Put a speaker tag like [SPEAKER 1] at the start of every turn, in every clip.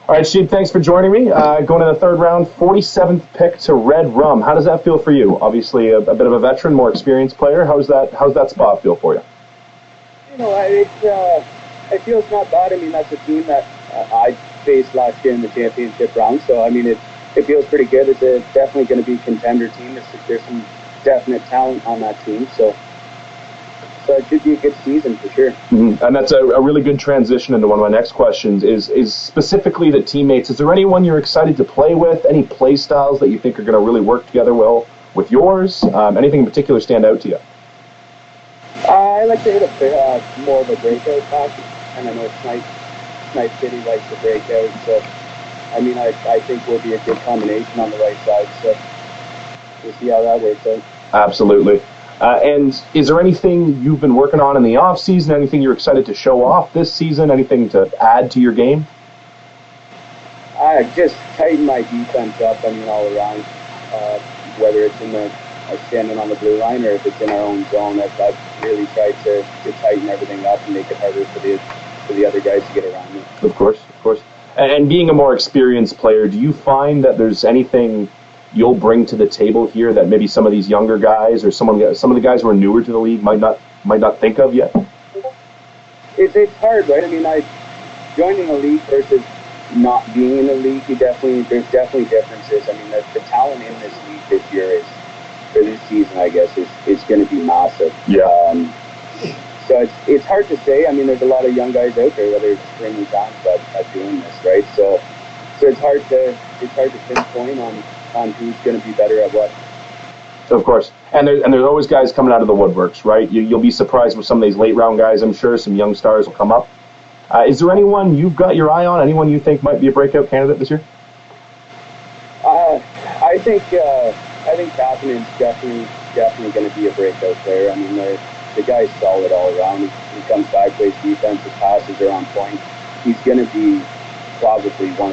[SPEAKER 1] All right, Sheep, thanks for joining me. Going in the third round, 47th pick to Red Rum. How does that feel for you? Obviously, a bit of a veteran, more experienced player. How's that spot feel for you?
[SPEAKER 2] I feel it's not bad. I mean, that's a team that I faced last year in the championship round. So, I mean, it feels pretty good. It's definitely going to be a contender team. There's some definite talent on that team. So it should be a good season for sure.
[SPEAKER 1] Mm-hmm. And that's a really good transition into one of my next questions is specifically the teammates. Is there anyone you're excited to play with? Any play styles that you think are going to really work together well with yours? Anything in particular stand out to you?
[SPEAKER 2] I like to hit more of a breakout pass, and I know Snipe City likes to break out. So, I mean, I think we'll be a good combination on the right side. So we'll see how that works out.
[SPEAKER 1] Absolutely. And is there anything you've been working on in the off season? Anything you're excited to show off this season? Anything to add to your game?
[SPEAKER 2] I just tighten my defense up. I mean, all around, whether it's in standing on the blue line or if it's in our own zone. I've really tried to tighten everything up and make it harder for the other guys to get around me.
[SPEAKER 1] Of course. And being a more experienced player, do you find that there's anything you'll bring to the table here that maybe some of these younger guys or some of the guys who are newer to the league might not think of yet?
[SPEAKER 2] It's hard, right? I mean, joining a league versus not being in the league, there's definitely differences. I mean, the talent in this league this year for this season, I guess, is going to be massive.
[SPEAKER 1] Yeah.
[SPEAKER 2] So it's hard to say. I mean, there's a lot of young guys out there, whether it's springing times at doing this, right? So it's hard to pinpoint on who's going to be better at what.
[SPEAKER 1] Of course, and there's always guys coming out of the woodworks, right? You'll be surprised with some of these late round guys. I'm sure some young stars will come up. Is there anyone you've got your eye on? Anyone you think might be a breakout candidate this year?
[SPEAKER 2] I think Kathanen's definitely going to be a breakout player. I mean, the guy's solid all around. He comes back, plays defense, his passes are on point. He's going to be probably one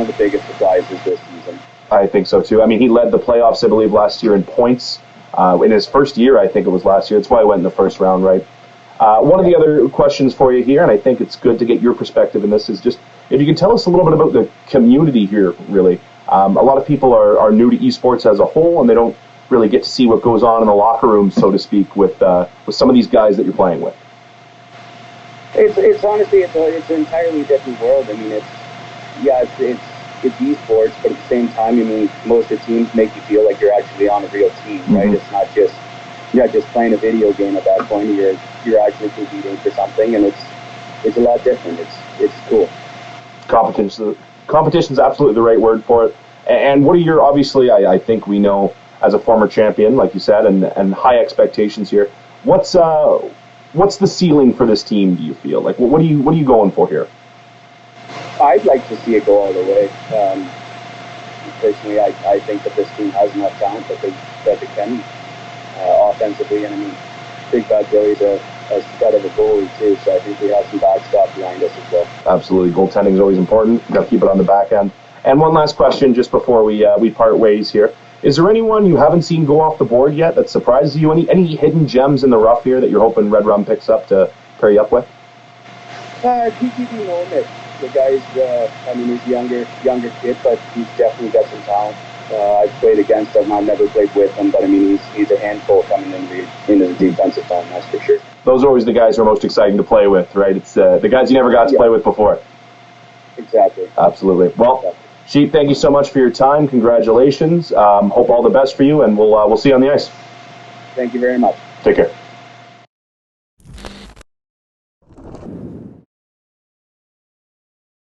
[SPEAKER 2] of the biggest surprises this season.
[SPEAKER 1] I think so too. I mean, he led the playoffs, I believe, last year in points. In his first year, I think it was last year. That's why he went in the first round, right? One of the other questions for you here, and I think it's good to get your perspective in this, is just if you can tell us a little bit about the community here, really. A lot of people are new to esports as a whole, and they don't really get to see what goes on in the locker room, so to speak, with some of these guys that you're playing with.
[SPEAKER 2] It's honestly it's an entirely different world. I mean, it's esports, but at the same time, I mean, most of the teams make you feel like you're actually on a real team, right? Mm-hmm. It's not just you're not just playing a video game at that point. You're actually competing for something, and it's a lot different. It's cool.
[SPEAKER 1] Competition's absolutely the right word for it. And what are your, obviously, I think we know as a former champion, like you said, and high expectations here. What's the ceiling for this team, do you feel? Like, what are you going for here?
[SPEAKER 2] I'd like to see it go all the way. Personally, I think that this team has enough talent that they can offensively. And I mean, Big Bad Billy's a stud of a goalie too, so I think we have some backstop behind us as well.
[SPEAKER 1] Absolutely, goaltending is always important. Got to keep it on the back end. And one last question, just before we part ways here. Is there anyone you haven't seen go off the board yet that surprises you? Any hidden gems in the rough here that you're hoping Red Rum picks up to pair you up with?
[SPEAKER 2] PTV Nomet. The guy's, I mean, he's a younger kid, but he's definitely got some talent. I've played against him. I've never played with him, but I mean, he's a handful coming into the defensive zone, that's for sure.
[SPEAKER 1] Those are always the guys who are most exciting to play with, right? It's the guys you never got to play with before.
[SPEAKER 2] Exactly.
[SPEAKER 1] Absolutely. Well, Sheep, thank you so much for your time. Congratulations. Hope all the best for you, and we'll see you on the ice.
[SPEAKER 2] Thank you very much.
[SPEAKER 1] Take care.